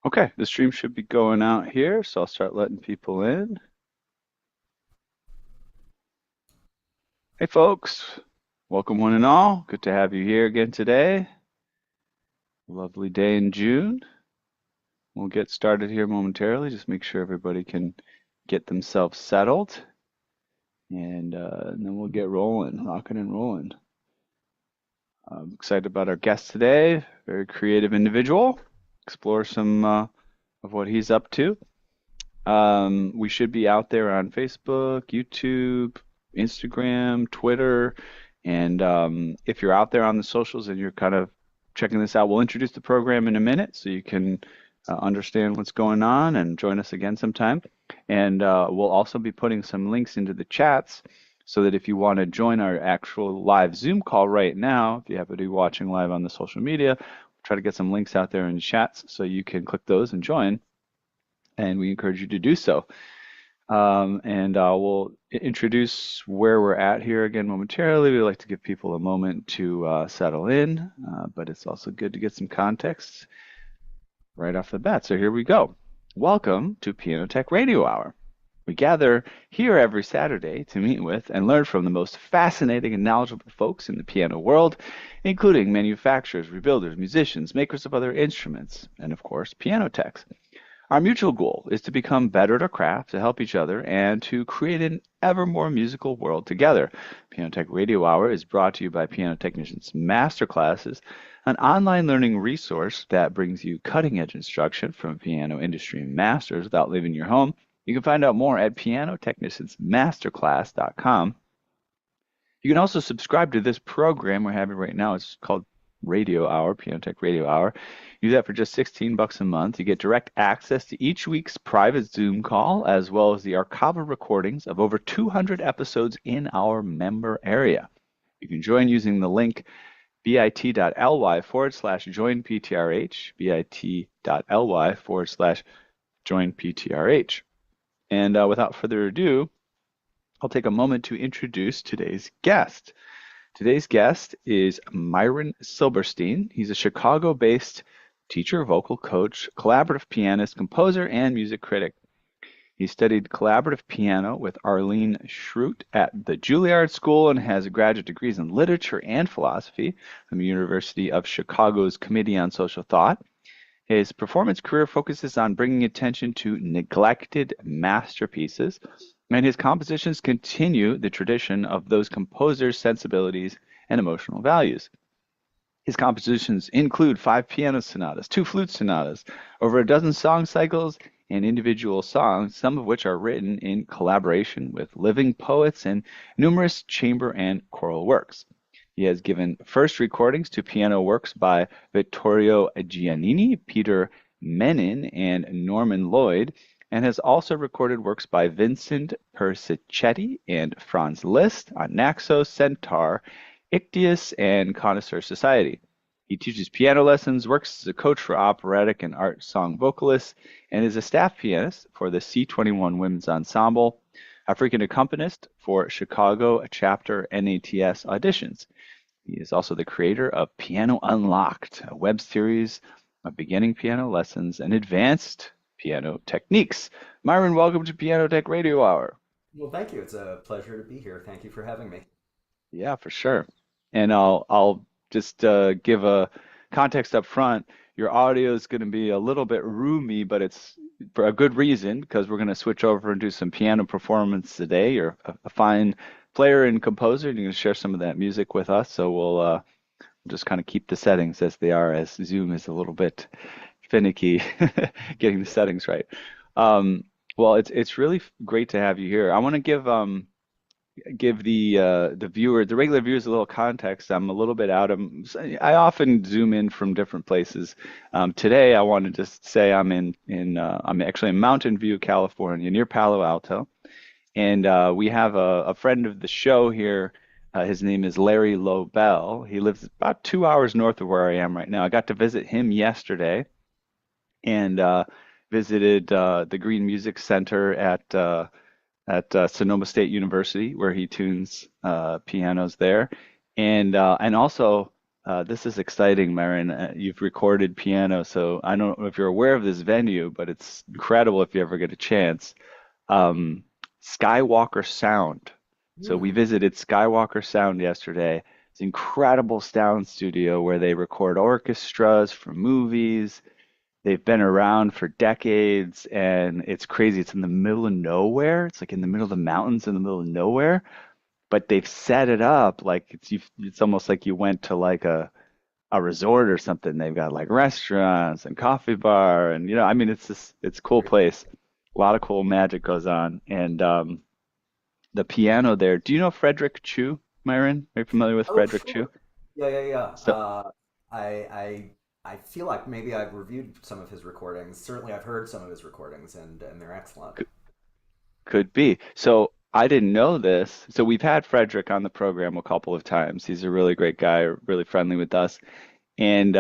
Okay, the stream should be going out here, so I'll start letting people in. Hey, folks, welcome one and all. Good to have you here again today. Lovely day in June. We'll get started here momentarily. Just make sure everybody can get themselves settled, and then we'll get rolling, rocking and rolling. I'm excited about our guest today. Very creative individual. Explore some of what he's up to. We should be out there on Facebook, YouTube, Instagram, Twitter, and if you're out there on the socials and you're kind of checking this out, we'll introduce the program in a minute so you can understand what's going on and join us again sometime. And we'll also be putting some links into the chats so that if you want to join our actual live Zoom call right now, if you happen to be watching live on the social media, we'll try to get some links out there in the chats so you can click those and join, and we encourage you to do so. And we'll introduce where we're at here again momentarily. We like to give people a moment to settle in, but it's also good to get some context right off the bat. So here we go. Welcome to Piano Tech Radio Hour. We gather here every Saturday to meet with and learn from the most fascinating and knowledgeable folks in the piano world, including manufacturers, rebuilders, musicians, makers of other instruments, and of course, piano techs. Our mutual goal is to become better at our craft, to help each other, and to create an ever more musical world together. Piano Tech Radio Hour is brought to you by Piano Technicians Masterclasses, an online learning resource that brings you cutting-edge instruction from piano industry masters without leaving your home. You can find out more at pianotechniciansmasterclass.com. You can also subscribe to this program we're having right now. It's called Radio Hour, Piano Tech Radio Hour. You do that for just 16 bucks a month. You get direct access to each week's private Zoom call, as well as the archival recordings of over 200 episodes in our member area. You can join using the link bit.ly/join PTRH, bit.ly/join PTRH. And without further ado, I'll take a moment to introduce today's guest. Today's guest is Myron Silberstein. He's a Chicago-based teacher, vocal coach, collaborative pianist, composer, and music critic. He studied collaborative piano with Arlene Schrute at the Juilliard School and has graduate degrees in literature and philosophy from the University of Chicago's Committee on Social Thought. His performance career focuses on bringing attention to neglected masterpieces, and his compositions continue the tradition of those composers' sensibilities and emotional values. His compositions include 5 piano sonatas, 2 flute sonatas, over a dozen song cycles, and individual songs, some of which are written in collaboration with living poets, and numerous chamber and choral works. He has given first recordings to piano works by Vittorio Giannini, Peter Menin, and Norman Lloyd, and has also recorded works by Vincent Persichetti and Franz Liszt on Naxos, Centaur, Ictius, and Connoisseur Society. He teaches piano lessons, works as a coach for operatic and art song vocalists, and is a staff pianist for the C21 Women's Ensemble, a frequent accompanist for Chicago chapter NATS auditions. He is also the creator of Piano Unlocked, a web series of beginning piano lessons and advanced piano techniques. Myron, welcome to Piano Tech Radio Hour. Well, thank you. It's a pleasure to be here. Thank you for having me. Yeah, for sure. And I'll just give a context up front. Your audio is going to be a little bit roomy, but it's for a good reason because we're going to switch over and do some piano performance today. You're a fine player and composer, and you're going to share some of that music with us. So we'll just kind of keep the settings as they are, as Zoom is a little bit finicky getting the settings right. Um, well, it's really great to have you here. I want to give the viewer, the regular viewers, a little context. I'm a little bit out of. I often zoom in from different places. Today, I wanted to say I'm actually in Mountain View, California, near Palo Alto, and we have a friend of the show here. His name is Larry Lobel. He lives about 2 hours north of where I am right now. I got to visit him yesterday and visited the Green Music Center at Sonoma State University, where he tunes pianos there, and also This is exciting, Myron. You've recorded piano, so I don't know if you're aware of this venue, but it's incredible if you ever get a chance. Um, Skywalker Sound. So we Hmm. visited Skywalker Sound yesterday. It's an incredible sound studio where they record orchestras for movies. They've been around for decades, and it's crazy. It's in the middle of nowhere. It's like in the middle of the mountains, in the middle of nowhere. But they've set it up like it's almost like you went to like a resort or something. They've got like restaurants and coffee bar, and I mean, it's a cool Very cool. place. A lot of cool magic goes on, and the piano there. Do you know Frederick Chu, Myron? Are you familiar with Oh, Frederick Chu? sure. Yeah, yeah, yeah. So I, I, I feel like maybe I've reviewed some of his recordings. Certainly, I've heard some of his recordings, and they're excellent. could be. So I didn't know this. So we've had Frederick on the program a couple of times. He's a really great guy, really friendly with us. And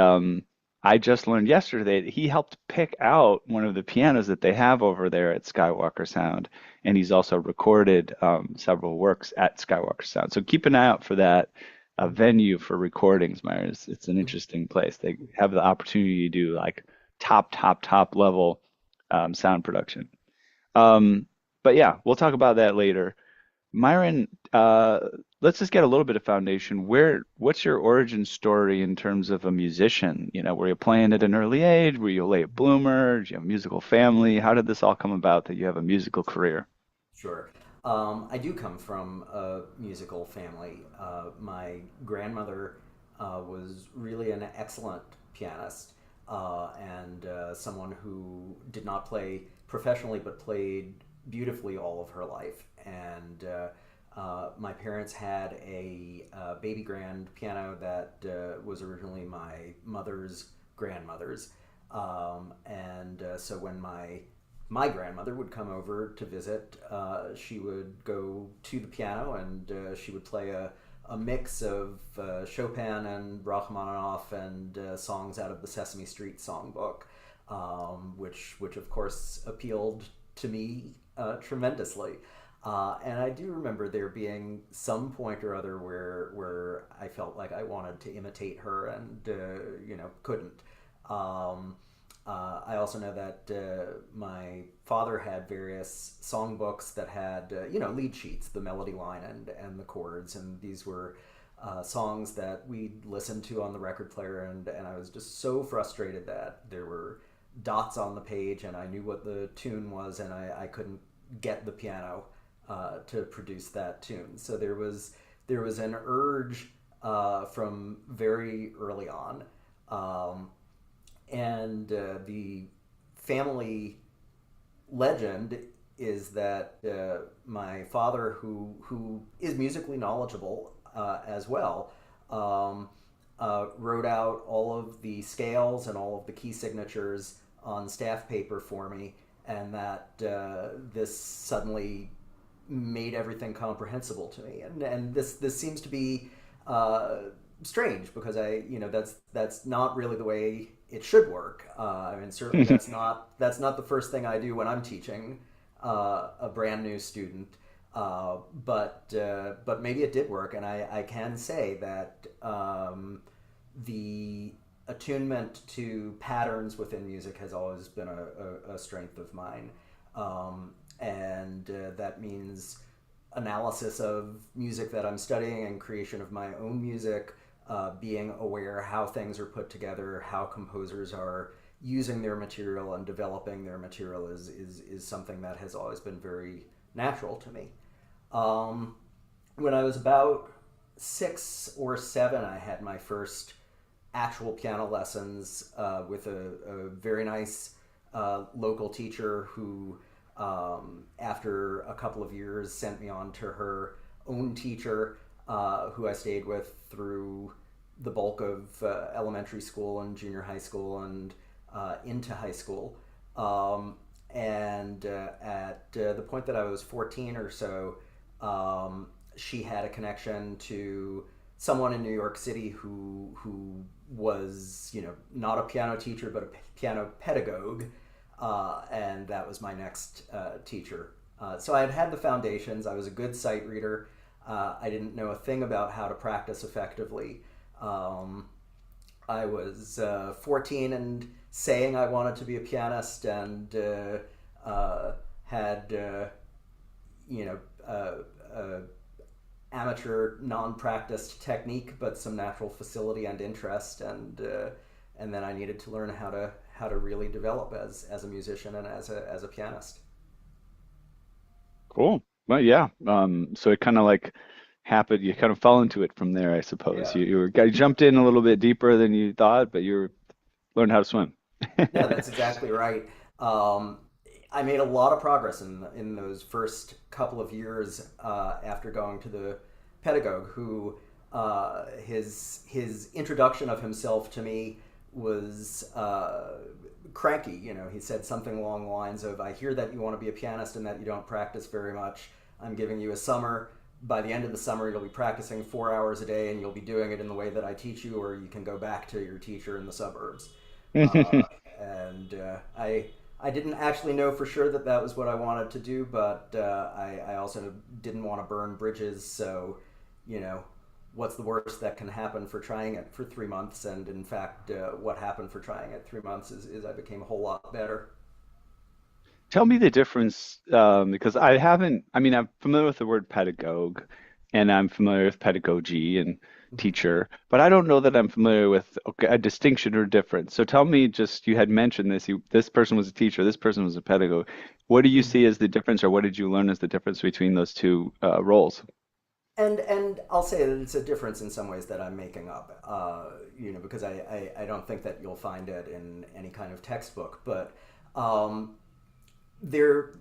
I just learned yesterday that he helped pick out one of the pianos that they have over there at Skywalker Sound. And he's also recorded several works at Skywalker Sound. So keep an eye out for that venue for recordings, Myers. It's an interesting place. They have the opportunity to do like top level sound production. Um, but yeah, we'll talk about that later. Myron, let's just get a little bit of foundation. What's your origin story in terms of a musician? Were you playing at an early age? Were you a late bloomer? Did you have a musical family? How did this all come about that you have a musical career? Sure. I do come from a musical family. My grandmother was really an excellent pianist and someone who did not play professionally but played beautifully all of her life. And my parents had a baby grand piano that was originally my mother's grandmother's. So when my grandmother would come over to visit, she would go to the piano and she would play a mix of Chopin and Rachmaninoff and songs out of the Sesame Street songbook, which of course appealed to me tremendously. And I do remember there being some point or other where I felt like I wanted to imitate her and couldn't. Um, I also know that my father had various songbooks that had lead sheets, the melody line and the chords, and these were songs that we'd listened to on the record player, and I was just so frustrated that there were dots on the page and I knew what the tune was and I couldn't get the piano to produce that tune. So there was an urge from very early on. Um, and the family legend is that my father, who is musically knowledgeable as well, um, wrote out all of the scales and all of the key signatures on staff paper for me, and that this suddenly made everything comprehensible to me. And this seems to be uh, strange because that's not really the way it should work. I mean, certainly that's not the first thing I do when I'm teaching a brand new student. But maybe it did work, and I can say that the attunement to patterns within music has always been a strength of mine. And that means analysis of music that I'm studying and creation of my own music, being aware how things are put together, how composers are using their material and developing their material is something that has always been very natural to me. Um, when I was about 6 or 7, I had my first actual piano lessons with a very nice local teacher who, after a couple of years, sent me on to her own teacher, who I stayed with through the bulk of elementary school and junior high school and into high school. And at the point that I was 14 or so, she had a connection to someone in New York City who was not a piano teacher but a piano pedagogue, and that was my next teacher. So I had the foundations. I was a good sight reader. I didn't know a thing about how to practice effectively. I was 14 and saying I wanted to be a pianist, and had you know amateur, non-practiced technique, but some natural facility and interest, and then I needed to learn how to really develop as a musician and as a pianist. Cool. Well, yeah. So it kind of like happened. You kind of fell into it from there, I suppose. Yeah. You jumped in a little bit deeper than you thought, but you learned how to swim. No, that's exactly right. Um, I made a lot of progress in those first couple of years after going to the pedagogue, who his introduction of himself to me was cranky. You know, he said something along the lines of, "I hear that you want to be a pianist and that you don't practice very much. I'm giving you a summer. By the end of the summer, you'll be practicing 4 hours a day, and you'll be doing it in the way that I teach you, or you can go back to your teacher in the suburbs." And I didn't actually know for sure that that was what I wanted to do, but I also didn't want to burn bridges. So, you know, what's the worst that can happen for trying it for 3 months? And in fact, what happened for trying it 3 months is I became a whole lot better. Tell me the difference, because I haven't, I mean, I'm familiar with the word pedagogue and I'm familiar with pedagogy and teacher, but I don't know that I'm familiar with okay, a distinction or difference. So tell me just, you had mentioned this, this person was a teacher, this person was a pedagogue. What do you see as the difference, or what did you learn as the difference between those two roles? And I'll say that it's a difference in some ways that I'm making up, because I don't think that you'll find it in any kind of textbook. But um, there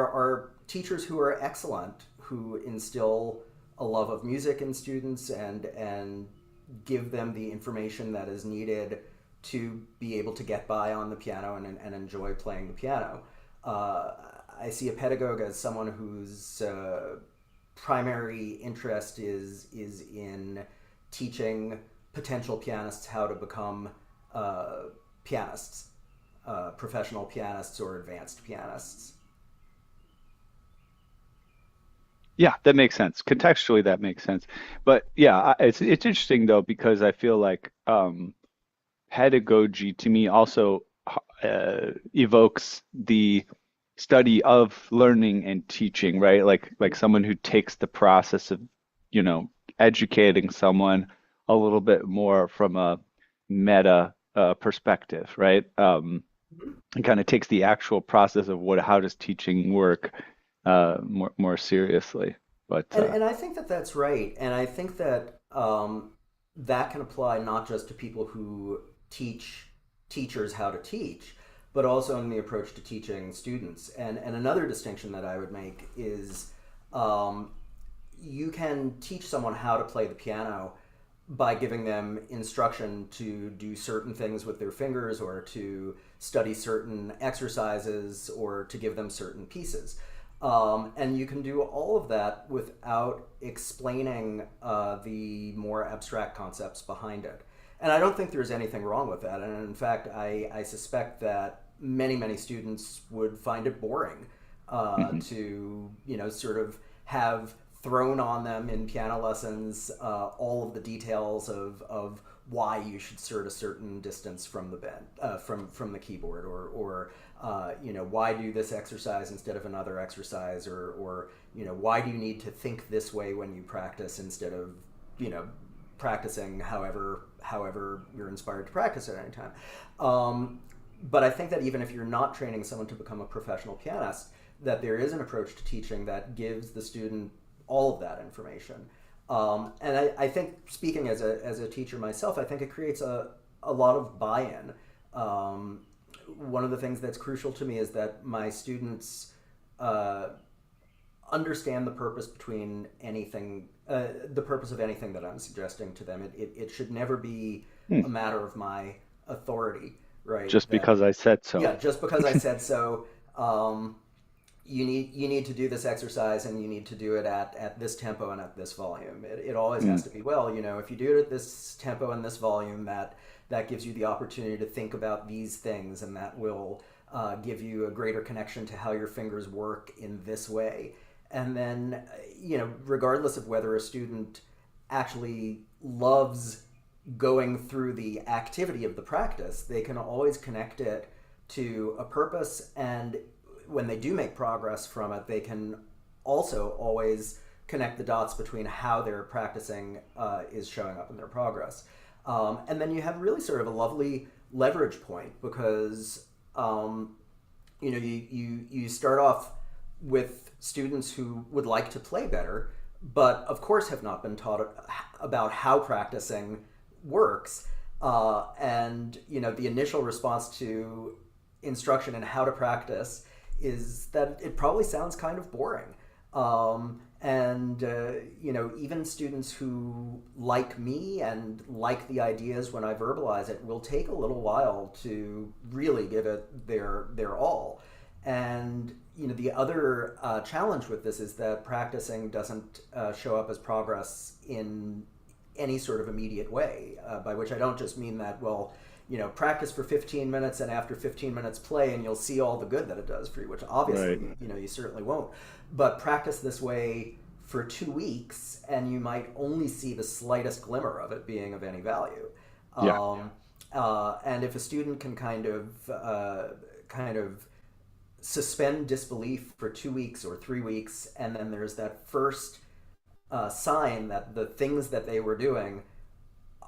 are teachers who are excellent, who instill a love of music in students, and give them the information that is needed to be able to get by on the piano and enjoy playing the piano. Uh, I see a pedagogue as someone whose primary interest is in teaching potential pianists how to become pianists, professional pianists or advanced pianists. Yeah, that makes sense. Contextually, that makes sense. But yeah, it's interesting though because I feel like pedagogy to me also evokes the study of learning and teaching, right? Like someone who takes the process of, you know, educating someone a little bit more from a meta perspective, right? And kind of takes the actual process of what how does teaching work more seriously. But And I think that that's right, and I think that that can apply not just to people who teach teachers how to teach, but also in the approach to teaching students. And another distinction that I would make is um, you can teach someone how to play the piano by giving them instruction to do certain things with their fingers, or to study certain exercises, or to give them certain pieces. And you can do all of that without explaining the more abstract concepts behind it. And I don't think there's anything wrong with that. And in fact, I suspect that many students would find it boring mhm. to, sort of have thrown on them in piano lessons all of the details of why you should sit a certain distance from the bend, from the keyboard, or why do this exercise instead of another exercise, or why do you need to think this way when you practice instead of you know practicing however you're inspired to practice at any time. But I think that even if you're not training someone to become a professional pianist, that there is an approach to teaching that gives the student all of that information. And I think, speaking as a teacher myself, I think it creates a lot of buy-in. One of the things that's crucial to me is that my students uh, understand the purpose of anything that I'm suggesting to them. It should never be Hmm. a matter of my authority, right? Just That, because I said so. yeah, just because I said so. You need to do this exercise, and you need to do it at this tempo and at this volume. It always Hmm. has to be, well, if you do it at this tempo and this volume, that gives you the opportunity to think about these things, and that will give you a greater connection to how your fingers work in this way. And then, regardless of whether a student actually loves going through the activity of the practice, they can always connect it to a purpose. And when they do make progress from it, they can also always connect the dots between how they're practicing is showing up in their progress. And then you have really sort of a lovely leverage point because you start off with students who would like to play better, but of course have not been taught about how practicing works. And the initial response to instruction and how to practice is that it probably sounds kind of boring. And even students who like me and like the ideas when I verbalize it will take a little while to really give it their all. And the other challenge with this is that practicing doesn't show up as progress in any sort of immediate way. By which I don't just mean that, well, practice for 15 minutes and after 15 minutes play and you'll see all the good that it does for you, which obviously, Right. you certainly won't. But practice this way for 2 weeks and you might only see the slightest glimmer of it being of any value. Yeah. And if a student can kind of suspend disbelief for 2 weeks or 3 weeks, and then there's that first sign that the things that they were doing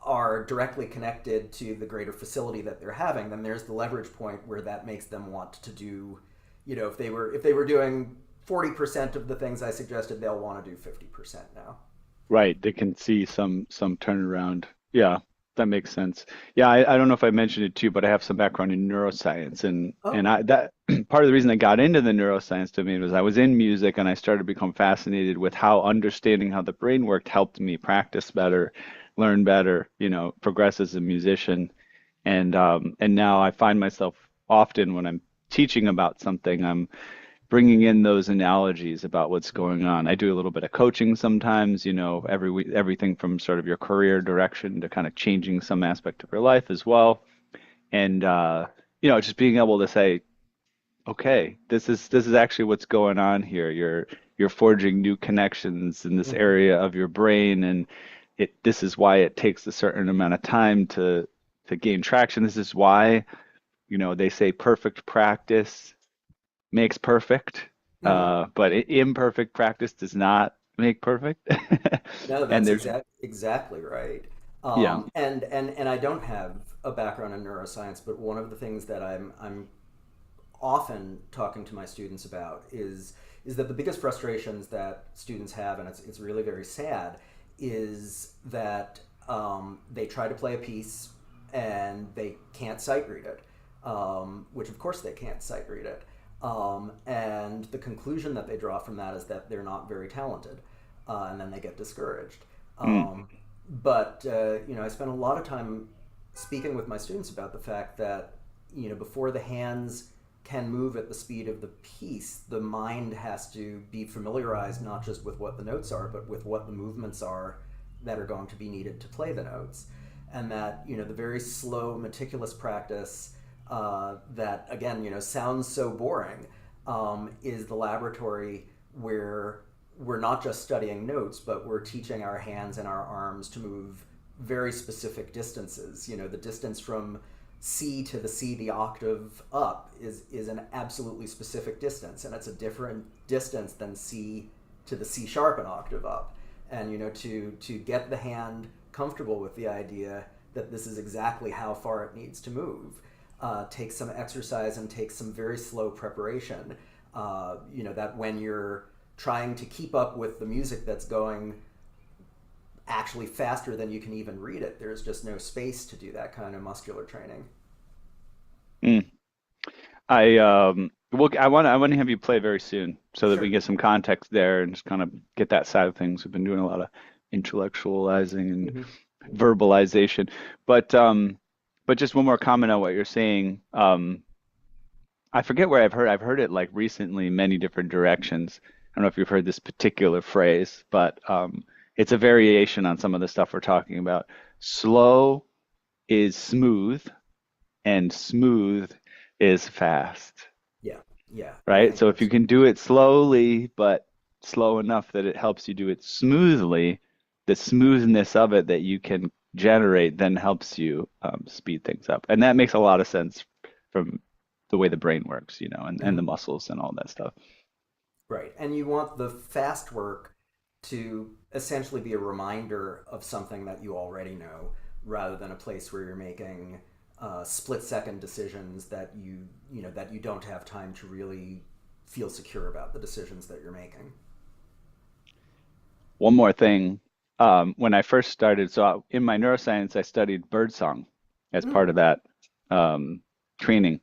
are directly connected to the greater facility that they're having, then there's the leverage point where that makes them want to do, if they were doing 40% of the things I suggested, they'll want to do 50% now. Right. They can see some turnaround. Yeah, that makes sense. Yeah, I don't know if I mentioned it too, but I have some background in neuroscience, and Oh. I that part of the reason I got into the neuroscience domain was I was in music and I started to become fascinated with how understanding how the brain worked helped me practice better, learn better, progress as a musician. And now I find myself often when I'm teaching about something, I'm bringing in those analogies about what's going on. I do a little bit of coaching sometimes, every week, everything from sort of your career direction to kind of changing some aspect of your life as well. And just being able to say, okay, this is actually what's going on here. You're forging new connections in this Mhm. area of your brain, and this is why it takes a certain amount of time to gain traction. This is why, they say perfect practice makes perfect, Mhm. but imperfect practice does not make perfect. No, And that's there's, exactly right. yeah, And I don't have a background in neuroscience, but one of the things that I'm often talking to my students about is that the biggest frustrations that students have, and it's really very sad, is that they try to play a piece and they can't sight read it, which of course they can't sight read it. And the conclusion that they draw from that is that they're not very talented, and then they get discouraged. mm, But I spend a lot of time speaking with my students about the fact that before the hands can move at the speed of the piece, the mind has to be familiarized not just with what the notes are, but with what the movements are that are going to be needed to play the notes. And that the very slow, meticulous practice that again sounds so boring is the laboratory where we're not just studying notes, but we're teaching our hands and our arms to move very specific distances. The distance from C to the C, the octave up, is an absolutely specific distance, and it's a different distance than C to the C sharp, an octave up. And to get the hand comfortable with the idea that this is exactly how far it needs to move takes some exercise and takes some very slow preparation. That when you're trying to keep up with the music that's going actually faster than you can even read it, there's just no space to do that kind of muscular training. mm. I want to have you play very soon so that we Sure. get some context there and just kind of get that side of things. We've been doing a lot of intellectualizing and Mm-hmm. verbalization, but just one more comment on what you're saying. I forget where I've heard it like recently, many different directions. I don't know if you've heard this particular phrase, but it's a variation on some of the stuff we're talking about. Slow is smooth, and smooth is fast, Yeah, yeah, I right? think So if you that's can do it slowly, but slow enough that it helps you do it smoothly, the smoothness of it that you can generate then helps you speed things up. And that makes a lot of sense from the way the brain works, and the Mhm. muscles and all that stuff. Right. And you want the fast work to essentially be a reminder of something that you already know, rather than a place where you're making split-second decisions that that you don't have time to really feel secure about the decisions that you're making. One more thing. When I first started, in my neuroscience, I studied birdsong as Mm. part of that training.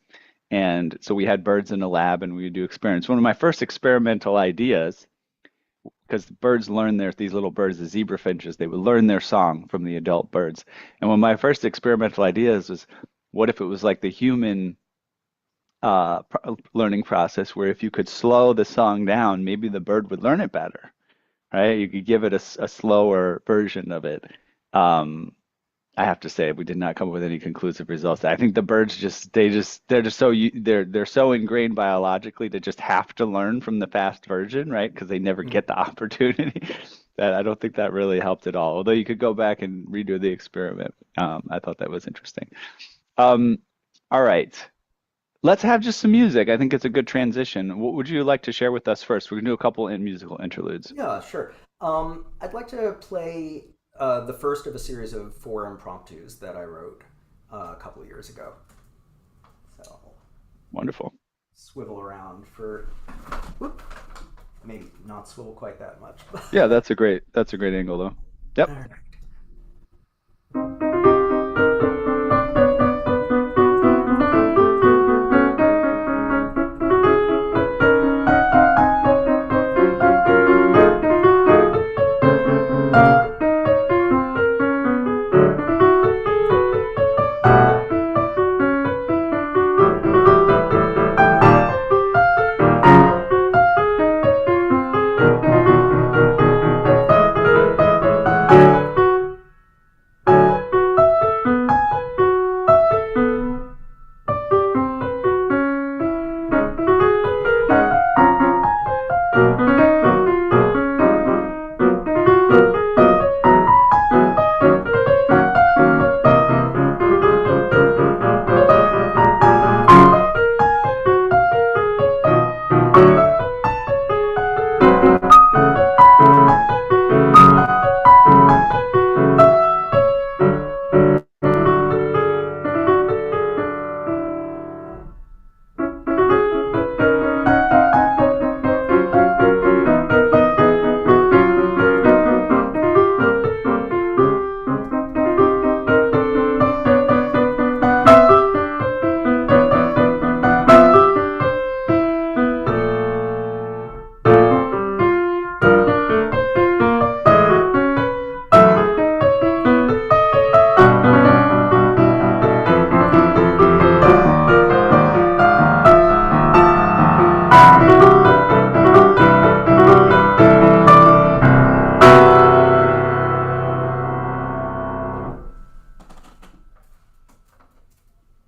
And so we had birds in the lab and we would do experiments. One of my first experimental ideas, because the birds learn these little birds, the zebra finches, they would learn their song from the adult birds. And one of my first experimental ideas was, what if it was like the human learning process, where if you could slow the song down, maybe the bird would learn it better, right? You could give it a slower version of it. Um, I have to say we did not come up with any conclusive results. I think the birds they're just they're so ingrained biologically to just have to learn from the fast version, right? Because they never Mm. get the opportunity. That I don't think that really helped at all. Although you could go back and redo the experiment. I thought that was interesting. Um, all right, let's have just some music. I think it's a good transition. What would you like to share with us first? We're gonna do a couple in musical interludes. Yeah, sure. I'd like to play the first of a series of four impromptus that I wrote a couple of years ago. So I'll Wonderful. swivel around for, whoop, maybe not swivel quite that much. Yeah, that's a great angle though. All Yep. right.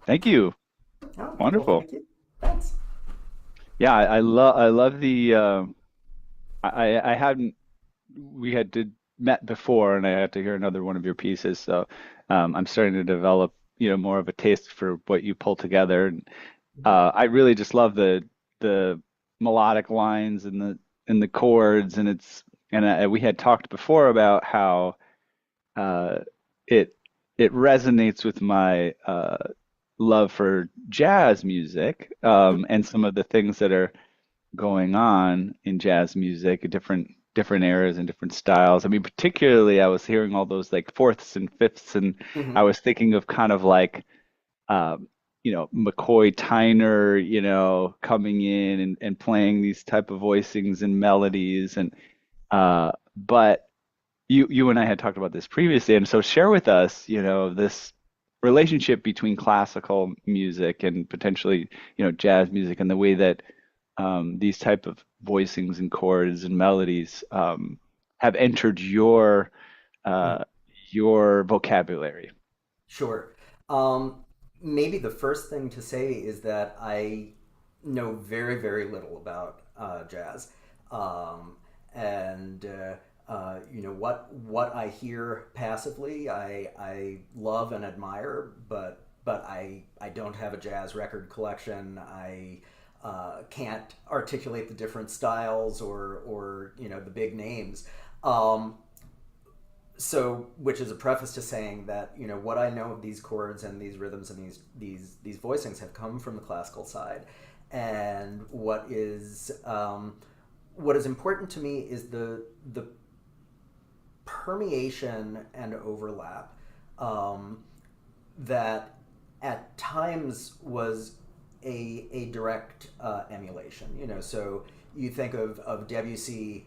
Thank you. Oh, well, Wonderful. thank you. Thanks. Yeah, I love the I hadn't we had did met before and I had to hear another one of your pieces, so I'm starting to develop, more of a taste for what you pull together. And Mhm. I really just love the melodic lines and the chords, and we had talked before about how uh, it it resonates with my love for jazz music, and some of the things that are going on in jazz music, different eras and different styles. I mean, particularly I was hearing all those like fourths and fifths, and I Mhm. was thinking of kind of like McCoy Tyner, coming in and playing these type of voicings and melodies, and but you and I had talked about this previously, and so share with us, this relationship between classical music and potentially, jazz music, and the way that these type of voicings and chords and melodies have entered Mhm. uh, your vocabulary. Sure. Um, Maybe the first thing to say is that I know very, very little about jazz. And what I hear passively, I love and admire, but I don't have a jazz record collection. I can't articulate the different styles or the big names. Um, so, which is a preface to saying that what I know of these chords and these rhythms and these voicings have come from the classical side, and what is important to me is the permeation and overlap um, that at times was a direct emulation. So you think of Debussy,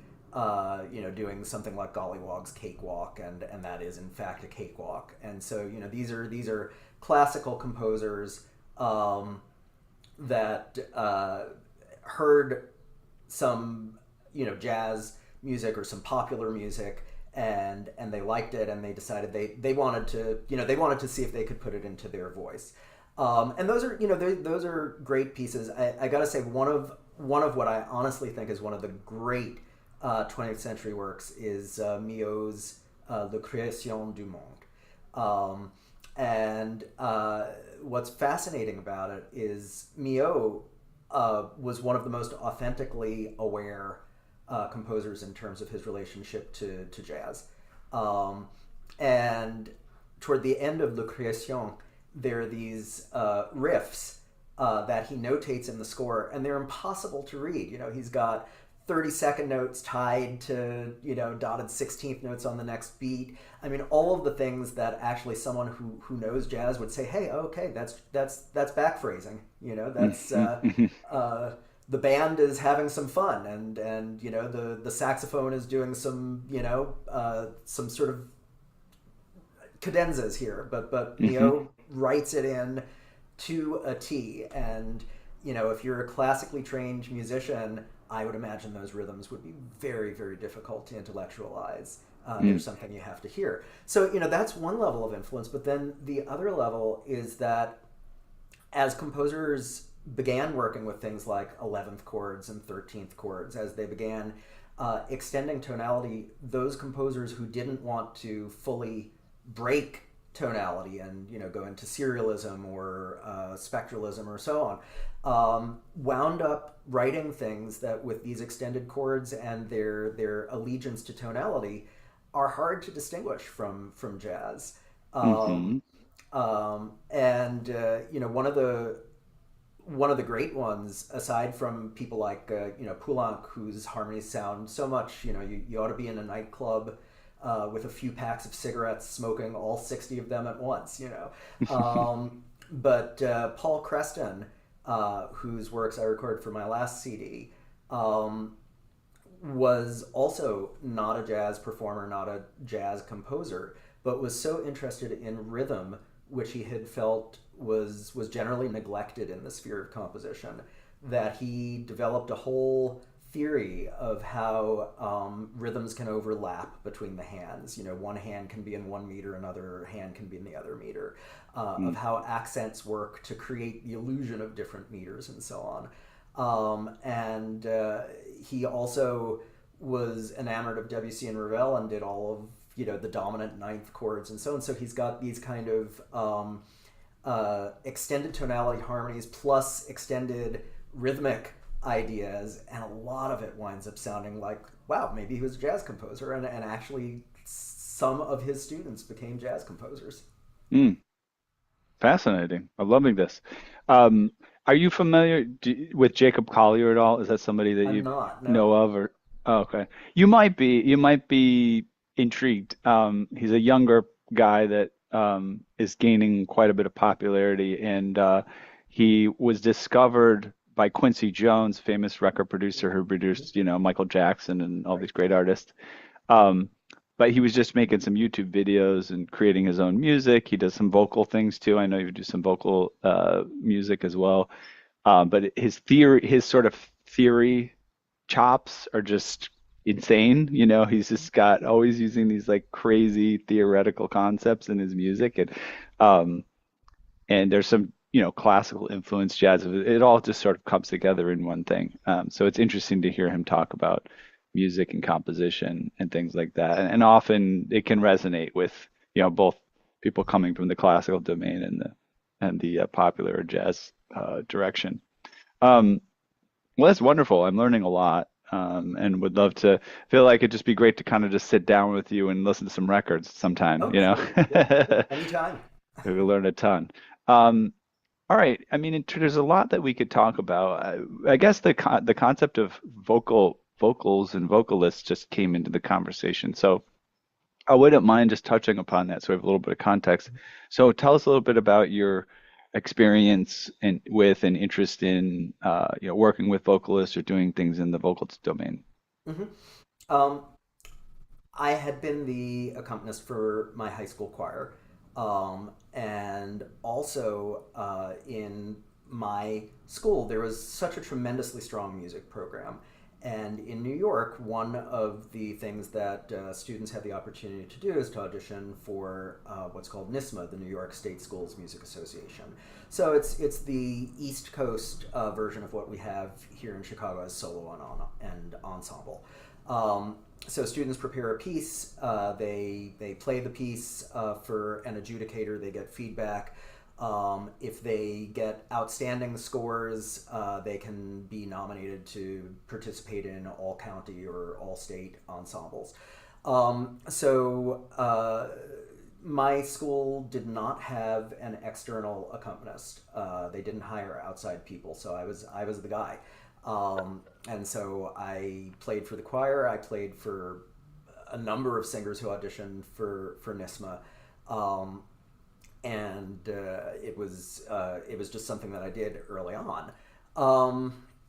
doing something like Gollywog's Cakewalk, and that is in fact a cakewalk. And so these are classical composers that heard some jazz music or some popular music, and they liked it, and they decided they wanted to see if they could put it into their voice. And those are those are great pieces. I gotta say, one of what I honestly think is one of the great 20th century works is Milhaud's Le Création du Monde. And what's fascinating about it is Milhaud was one of the most authentically aware composers in terms of his relationship to jazz. And toward the end of Le Création, there are these riffs that he notates in the score, and they're impossible to read. He's got 30-second notes tied to dotted 16th notes on the next beat. I mean, all of the things that actually someone who knows jazz would say, hey, okay, that's back phrasing. That's the band is having some fun, and the saxophone is doing some sort of cadenzas here, but Hmm. Neo writes it in to a T. And if you're a classically trained musician, I would imagine those rhythms would be very, very difficult to intellectualize. They're Mm. something you have to hear. So that's one level of influence. But then the other level is that as composers began working with things like 11th chords and 13th chords, as they began extending tonality, those composers who didn't want to fully break tonality and go into serialism or spectralism or so on, wound up writing things that, with these extended chords and their allegiance to tonality, are hard to distinguish from jazz. Hmm. And one of the great ones, aside from people like Poulenc, whose harmonies sound so much, you ought to be in a nightclub with a few packs of cigarettes, smoking all 60 of them at once. But Paul Creston, whose works I recorded for my last CD, was also not a jazz performer, not a jazz composer, but was so interested in rhythm, which he had felt was generally neglected in the sphere of composition, that he developed a whole theory of how rhythms can overlap between the hands. One hand can be in one meter, another hand can be in the other meter. Of how accents work to create the illusion of different meters and so on. And he also was enamored of Debussy and Ravel and did all of the dominant ninth chords and so on. So he's got these kind of extended tonality harmonies plus extended rhythmic ideas, and a lot of it winds up sounding like, wow, maybe he was a jazz composer, and actually some of his students became jazz composers. Mm. Fascinating. I'm loving this. Um, are you familiar with Jacob Collier at all? Is that somebody that I'm you not, know no. of, or oh, okay. You might be intrigued. He's a younger guy that is gaining quite a bit of popularity, and he was discovered by Quincy Jones, famous record producer who produced, Michael Jackson and all Right. these great artists. Um, but he was just making some YouTube videos and creating his own music. He does some vocal things too. I know you do some vocal music as well. But his sort of theory chops are just insane. He's just got always using these like crazy theoretical concepts in his music, um, and there's some classical influence, jazz. It all just sort of comes together in one thing. So it's interesting to hear him talk about. music and composition and things like that. And often it can resonate with, both people coming from the classical domain and the popular or jazz direction. Mhm. Um, well, that's wonderful. I'm learning a lot, and would love to feel like it'd just be great to kind of just sit down with you and listen to some records sometime, Oh, sure. Yeah, yeah. Anytime. We learn a ton. Um, all right. I mean, there's a lot that we could talk about. I guess the concept of vocals and vocalists just came into the conversation. So I wouldn't mind just touching upon that so we have a little bit of context. So tell us a little bit about your experience with and interest in working with vocalists or doing things in the vocal domain. Hmm. Um, I had been the accompanist for my high school choir, and also in my school there was such a tremendously strong music program. And in New York, one of the things that students have the opportunity to do is to audition for what's called NISMA, the New York State Schools Music Association. So it's the East Coast version of what we have here in Chicago as solo and ensemble. So students prepare a piece, they play the piece for an adjudicator, they get feedback. If they get outstanding scores, they can be nominated to participate in all county or all state ensembles. My school did not have an external accompanist. They didn't hire outside people, so I was the guy. And so I played for the choir. I played for a number of singers who auditioned for NISMA. Um, and it was just something that I did early on.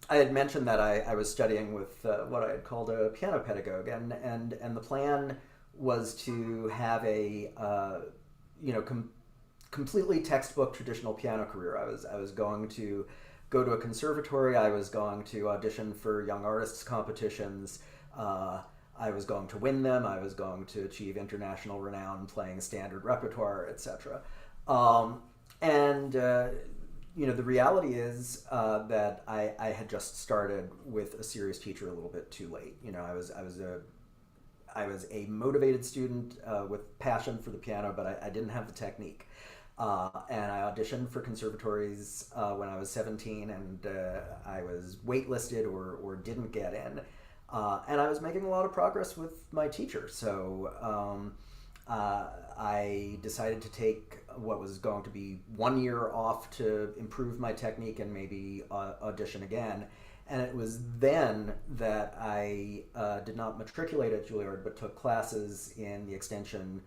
I had mentioned that I was studying with what I had called a piano pedagogue, and the plan was to have a you know com- completely textbook traditional piano career. I was going to go to a conservatory. I was going to audition for young artists competitions. Uh, I was going to win them. I was going to achieve international renown playing standard repertoire, etc. Um, and the reality is that I had just started with a serious teacher a little bit too late. I was a motivated student with passion for the piano, but I didn't have the technique. And I auditioned for conservatories when I was 17, and I was waitlisted or didn't get in. And I was making a lot of progress with my teacher. So I decided to take what was going to be 1 year off to improve my technique and maybe audition again. And it was then that I did not matriculate at Juilliard, but took classes in the extension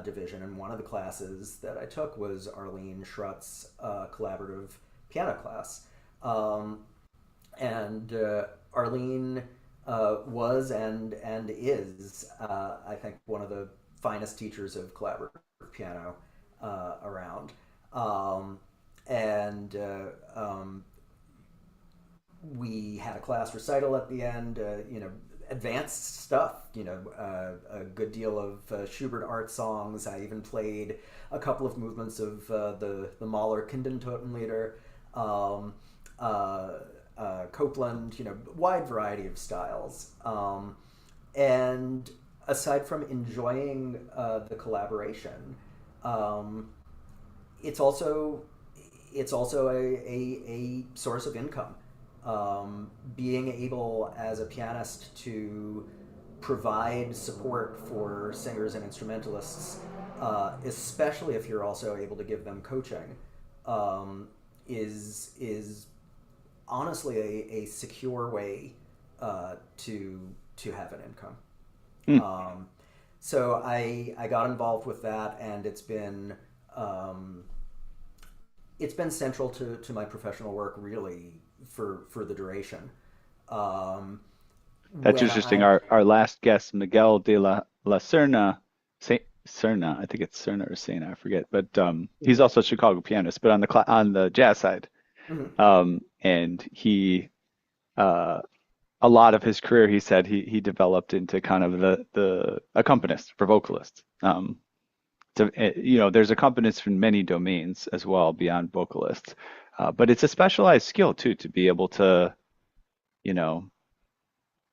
division. And one of the classes that I took was Arlene Schrutz's collaborative piano class. Um, and Arlene was and is, I think, one of the finest teachers of collaborative piano around. Um, and We had a class recital at the end. Advanced stuff. A good deal of Schubert art songs. I even played a couple of movements of the Mahler Kindentotenlieder. Um, uh, Copeland, wide variety of styles. And aside from enjoying the collaboration, um, it's also it's also a source of income. Being able as a pianist to provide support for singers and instrumentalists, especially if you're also able to give them coaching, is honestly a secure way to have an income. Hmm. Um, so I got involved with that, and um, it's been central to my professional work really for the duration. Um, That's when interesting. I Our last guest, Miguel de la Serna, Serna, I think it's Serna or Sena, I forget, but he's also a Chicago pianist, but on on the jazz side. Mhm. And he uh, a lot of his career, he said he developed into kind of the accompanist for vocalists. There's accompanists in many domains as well beyond vocalists, but it's a specialized skill too to be able to, you know,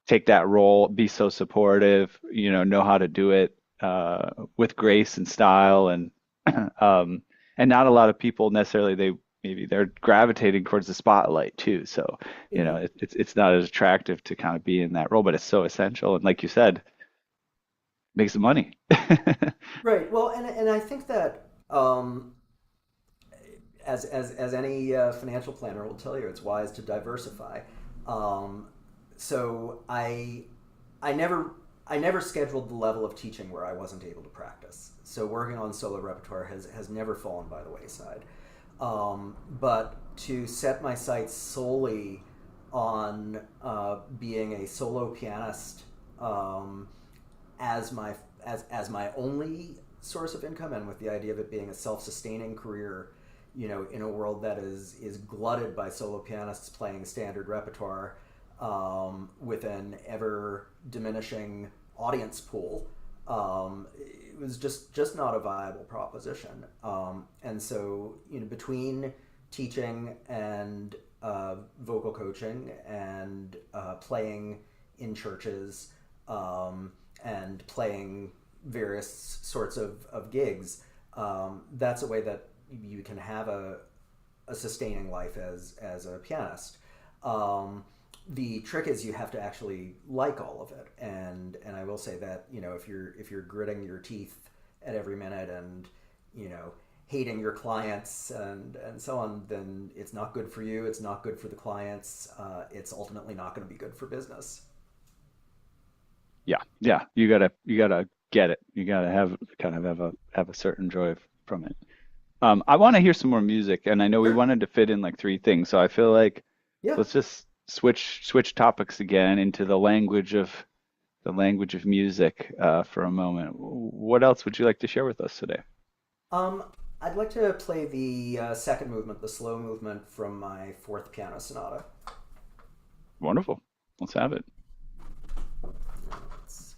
take that role, be so supportive, know how to do it with grace and style, um, and not a lot of people necessarily maybe they're gravitating towards the spotlight too. So, Hmm. it's not as attractive to kind of be in that role, but it's so essential. And like you said, makes the money. Right. Well, and I think that as any financial planner will tell you, it's wise to diversify. Um, so I never I never scheduled the level of teaching where I wasn't able to practice. So working on solo repertoire has never fallen by the wayside. But to set my sights solely on being a solo pianist as my as my only source of income, and with the idea of it being a self-sustaining career, in a world that is glutted by solo pianists playing standard repertoire, with an ever diminishing audience pool, it was just not a viable proposition. And so, between teaching and vocal coaching and playing in churches, and playing various sorts of gigs, that's a way that you can have a sustaining life as a pianist. The trick is you have to actually like all of it, and I will say that if you're gritting your teeth at every minute and hating your clients and so on, then it's not good for you. It's not good for the clients. It's ultimately not going to be good for business. Yeah, yeah. You gotta get it. You gotta have kind of have a certain joy from it. I want to hear some more music, and I know we Sure. wanted to fit in like three things, so I feel like Yeah. let's just switch topics again into the language of music for a moment. What else would you like to share with us today? Um, I'd like to play the second movement, the slow movement from my fourth piano sonata. Wonderful. Let's have it. It's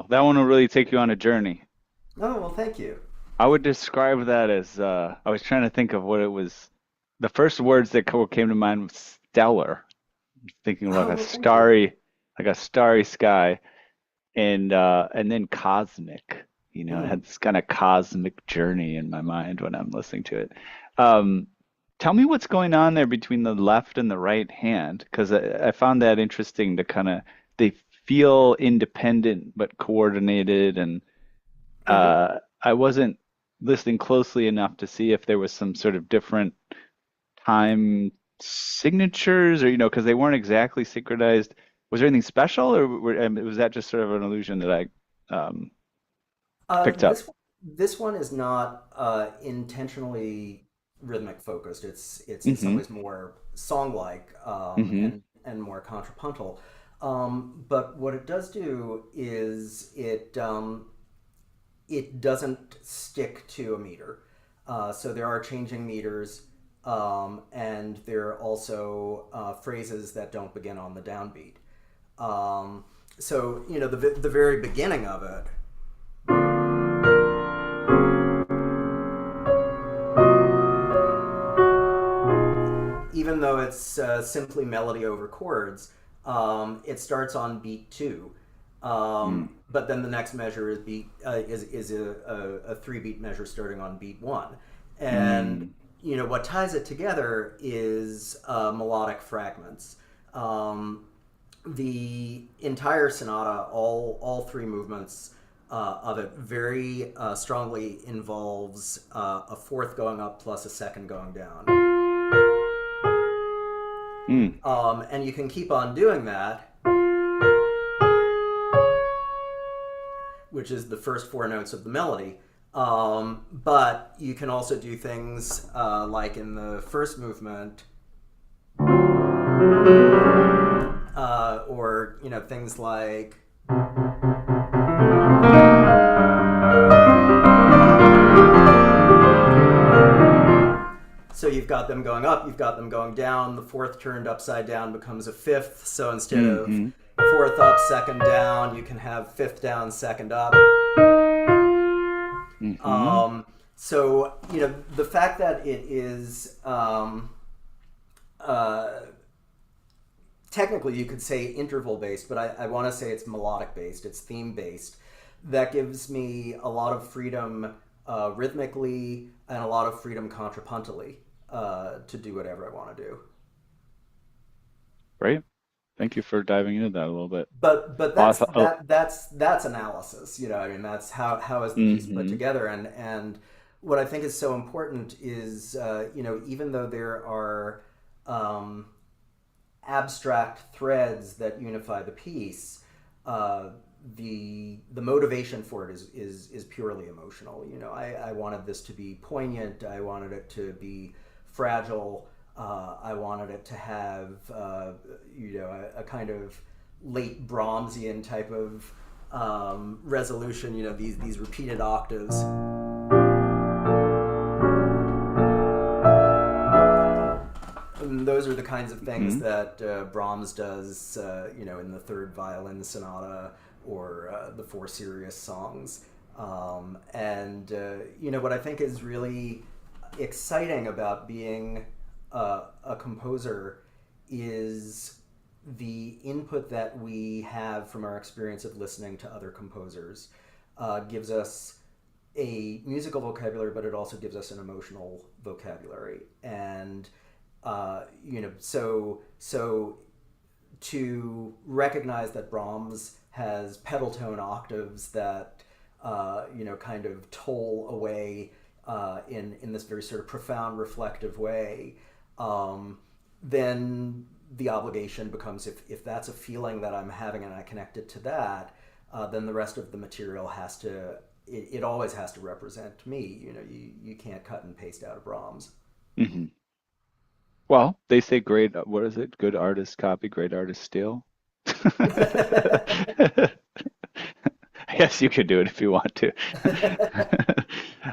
That one will really take you on a journey. Oh, well, thank you. I would describe that as I was trying to think of what it was. The first words that came to mind was stellar, thinking Oh, like well, thank you. like a starry sky, and then cosmic. You know, it Mm. had this kind of cosmic journey in my mind when I'm listening to it. Um, Tell me what's going on there between the left and the right hand, because I found that interesting to kind of they feel independent but coordinated, and Hmm. I wasn't listening closely enough to see if there was some sort of different time signatures or, because they weren't exactly synchronized. Was there anything special, or was that just sort of an illusion that I picked up? This one is not intentionally rhythmic focused. It's in some Mm-hmm. ways more song-like Mm-hmm. and more contrapuntal. But what it does do is it doesn't stick to a meter. So there are changing meters, and there are also phrases that don't begin on the downbeat. So the very beginning of it, even though it's simply melody over chords, it starts on beat two. But then the next measure is beat is a three beat measure starting on beat one, and Mm-hmm. what ties it together is melodic fragments. Um, the entire sonata, all three movements of it, very strongly involves a fourth going up plus a second going down. Mm. And you can keep on doing that, which is the first four notes of the melody. But you can also do things like in the first movement, or things like. So you've got them going up, you've got them going down. The fourth turned upside down becomes a fifth. So instead of Mm-hmm. fourth up, second down, you can have fifth down, second up. Mm-hmm. So the fact that it is uh, technically you could say interval based, but I want to say it's melodic based, it's theme based. That gives me a lot of freedom rhythmically and a lot of freedom contrapuntally to do whatever I want to do. Great. Thank you for diving into that a little bit. But Well, that's analysis. I mean, that's how is the piece put mm-hmm. together, and what I think is so important is even though there are um, abstract threads that unify the piece, uh, the motivation for it is purely emotional. I wanted this to be poignant. I wanted it to be fragile. I wanted it to have a kind of late Brahmsian type of resolution. These repeated octaves. And those are the kinds of things Mm-hmm. that Brahms does, in the third violin sonata or the four serious songs. And what I think is really exciting about being a composer is the input that we have from our experience of listening to other composers gives us a musical vocabulary, but it also gives us an emotional vocabulary. And so to recognize that Brahms has pedal tone octaves that kind of toll away in this very sort of profound reflective way, then the obligation becomes, if that's a feeling that I'm having and I connect it to that, then the rest of the material has to it always has to represent me. You can't cut and paste out of Brahms. Mm-hmm. Well, they say great, what is it? Good artists copy, great artists steal. I guess you could do it if you want to.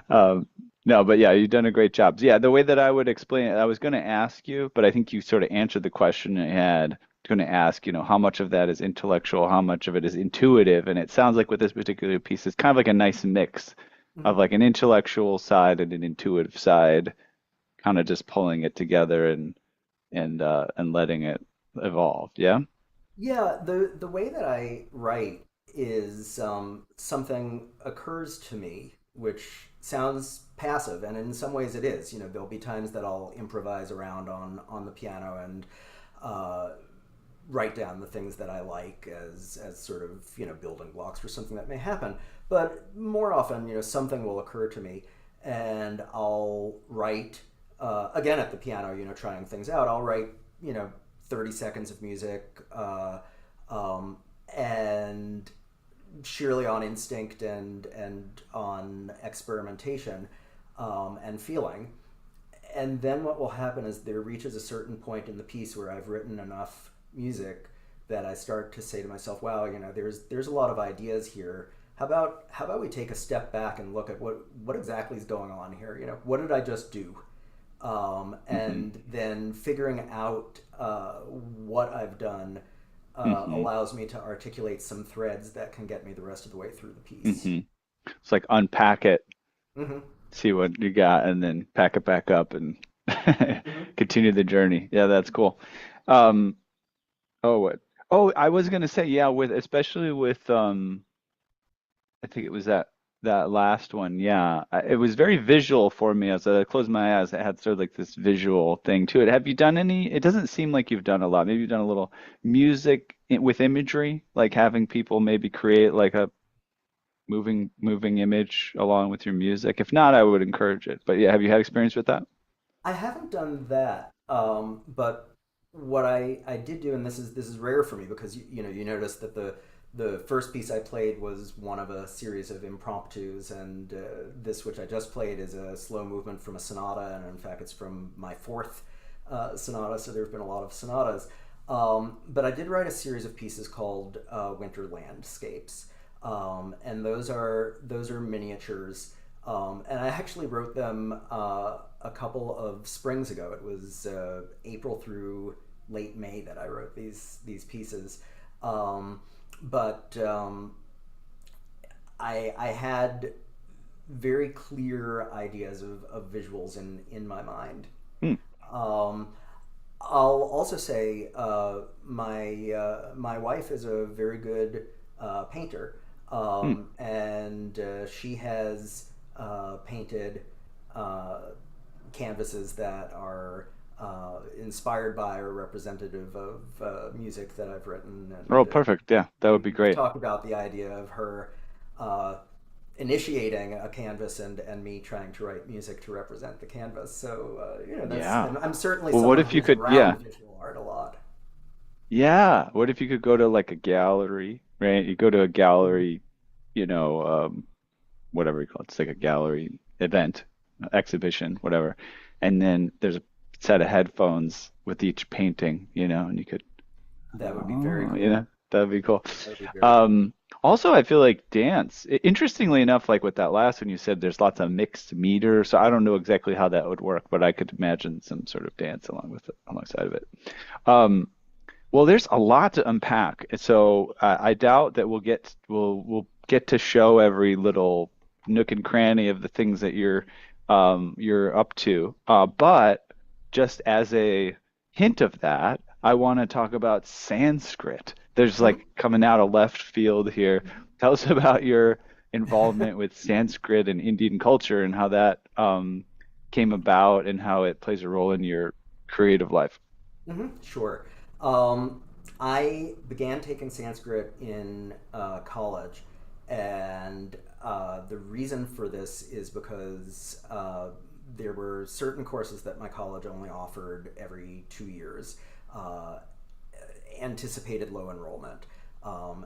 Um, no, but yeah, you've done a great job. Yeah, the way that I would explain it, I was going to ask you, but I think you sort of answered the question I had. going to ask, how much of that is intellectual, how much of it is intuitive. And it sounds like with this particular piece, it's kind of like a nice mix of Mhm. like an intellectual side and an intuitive side, kind of just pulling it together and letting it evolve. Yeah. Yeah, the way that I write is something occurs to me, which sounds passive, and in some ways it is. You know, there'll be times that I'll improvise around on the piano and uh, write down the things that I like as sort of building blocks for something that may happen. But more often, something will occur to me, and I'll write again at the piano. Trying things out. I'll write 30 seconds of music, um, and sheerly on instinct and on experimentation and feeling. And then what will happen is there reaches a certain point in the piece where I've written enough music that I start to say to myself, "Wow, there's a lot of ideas here. How about we take a step back and look at what exactly is going on here? What did I just do?" Hmm. And then figuring out what I've done Hmm. allows me to articulate some threads that can get me the rest of the way through the piece. Hmm. It's like unpack it, Hmm. see what you got, and then pack it back up and Hmm. continue the journey. Yeah, that's cool. Um, oh, what? Oh, I was gonna say, yeah, with especially with I think it was that last one. Yeah, it was very visual for me. As I closed my eyes, it had sort of like this visual thing to it. Have you done any? It doesn't seem like you've done a lot. Maybe you've done a little music with imagery, like having people maybe create like a moving image along with your music. If not, I would encourage it. But yeah, have you had experience with that? I haven't done that, but what I did do, and this is rare for me because you notice that the first piece I played was one of a series of impromptus, and this which I just played is a slow movement from a sonata, and in fact it's from my fourth sonata. So there have been a lot of sonatas, but I did write a series of pieces called Winter Landscapes, and those are miniatures. And I actually wrote them a couple of springs ago. It was April through late May that I wrote these pieces. Um, but I had very clear ideas of visuals in my mind. Hmm. Um, I'll also say my wife is a very good painter, Hmm. and she has painted uh, canvases that are inspired by or representative of music that I've written, Oh, and perfect. Yeah, that would be we've great. talked about the idea of her uh, initiating a canvas and me trying to write music to represent the canvas. So that's Yeah. and I'm certainly Well, what someone if you who's could, yeah. around visual art a lot. Yeah. What if you could go to like a gallery, right? You go to a Mhm. gallery, whatever you call it. It's like a gallery event, exhibition, whatever. And then there's a set of headphones with each painting, and you could, That would be very oh, cool. that'd be cool. That would be very cool. Um, Also, I feel like dance. Interestingly enough, like with that last one, you said there's lots of mixed meter, so I don't know exactly how that would work, but I could imagine some sort of dance alongside of it. Um, well, there's a lot to unpack, so I doubt that we'll get to show every little nook and cranny of the things that you're up to. But just as a hint of that, I want to talk about Sanskrit. There's Mhm. like coming out of left field here. Mhm. Tell us about your involvement with Sanskrit and Indian culture and how that came about and how it plays a role in your creative life. Sure. Um, I began taking Sanskrit in college, and the reason for this is because there were certain courses that my college only offered every 2 years, uh, anticipated low enrollment.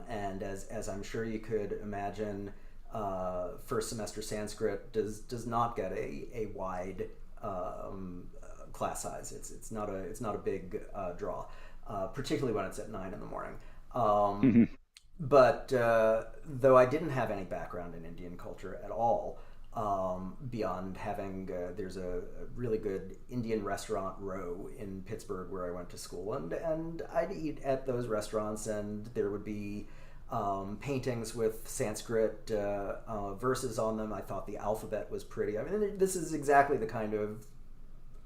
And as I'm sure you could imagine, first semester Sanskrit does not get a wide class size. It's not a big draw, particularly when it's at 9 in the morning. Um, Hmm. but though I didn't have any background in Indian culture at all, beyond having there's a really good Indian restaurant row in Pittsburgh where I went to school, and I'd eat at those restaurants, and there would be paintings with Sanskrit verses on them. I thought the alphabet was pretty. I mean, this is exactly the kind of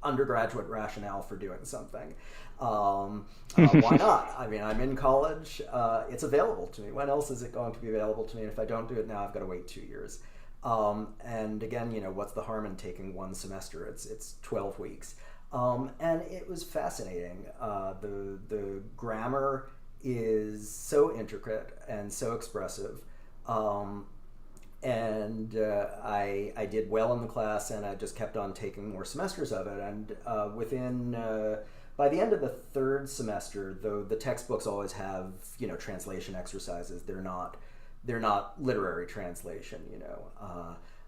undergraduate rationale for doing something. Why not? I mean, I'm in college. It's available to me. When else is it going to be available to me? And if I don't do it now, I've got to wait 2 years. And again, what's the harm in taking one semester? It's 12 weeks. And it was fascinating. The grammar is so intricate and so expressive. And I did well in the class, and I just kept on taking more semesters of it. And by the end of the third semester, though the textbooks always have translation exercises, they're not literary translation.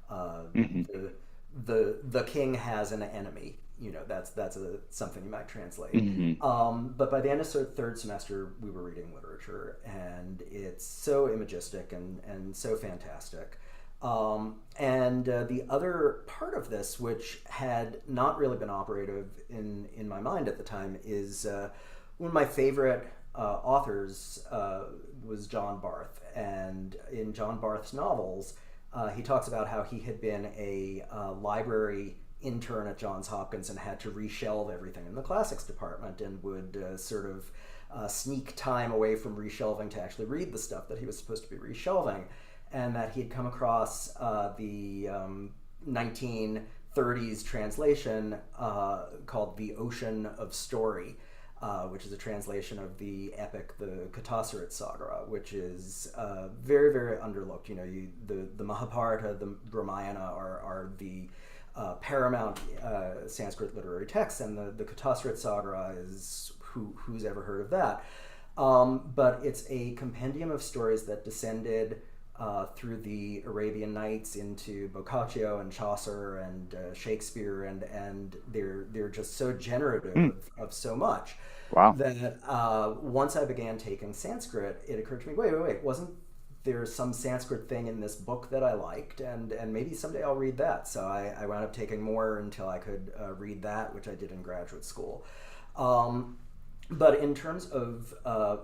Hmm. The king has an enemy. That's something you might translate. Hmm. But by the end of third semester, we were reading literature, and it's so imagistic and so fantastic. And the other part of this, which had not really been operative in my mind at the time, is one of my favorite authors was John Barth. And in John Barth's novels, he talks about how he had been a library intern at Johns Hopkins and had to reshelve everything in the classics department, and would sort of sneak time away from reshelving to actually read the stuff that he was supposed to be reshelving, and that he had come across the 1930s translation called The Ocean of Story, which is a translation of the epic, the Katasurit Saga, which is very, very underlooked. The Mahabharata, the Ramayana are the paramount Sanskrit literary texts, and the Katasurit Saga is who's ever heard of that? But it's a compendium of stories that descended through the Arabian Nights into Boccaccio and Chaucer and Shakespeare, and they're just so generative Mm. of so much Wow. that once I began taking Sanskrit, it occurred to me, wait, wasn't there some Sanskrit thing in this book that I liked, and maybe someday I'll read that. So I wound up taking more until I could read that, which I did in graduate school. But in terms of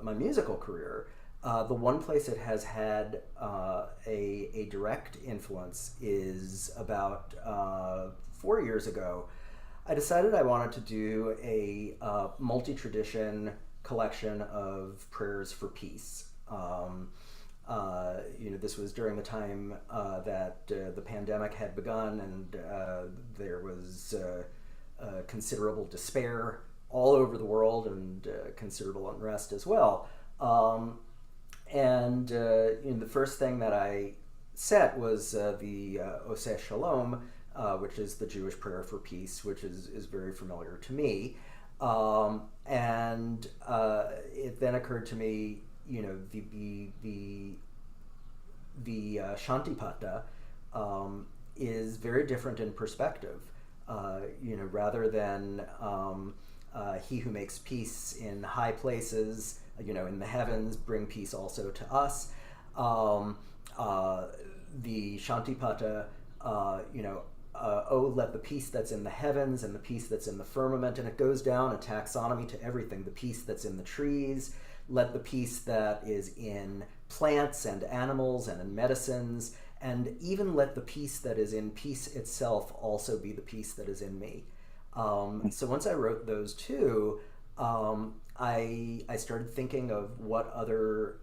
my musical career, the one place it has had a direct influence is about 4 years ago. I decided I wanted to do a multi-tradition collection of prayers for peace. This was during the time that the pandemic had begun, and there was considerable despair all over the world, and considerable unrest as well. And the first thing that I set was the Oseh Shalom, which is the Jewish prayer for peace, which is very familiar to me. And it then occurred to me, the Shantipata is very different in perspective. Rather than he who makes peace in high places, in the heavens, bring peace also to us. The Shantipata, oh, let the peace that's in the heavens and the peace that's in the firmament, and it goes down a taxonomy to everything. The peace that's in the trees, let the peace that is in plants and animals and in medicines, and even let the peace that is in peace itself also be the peace that is in me. So once I wrote those two, I started thinking of what other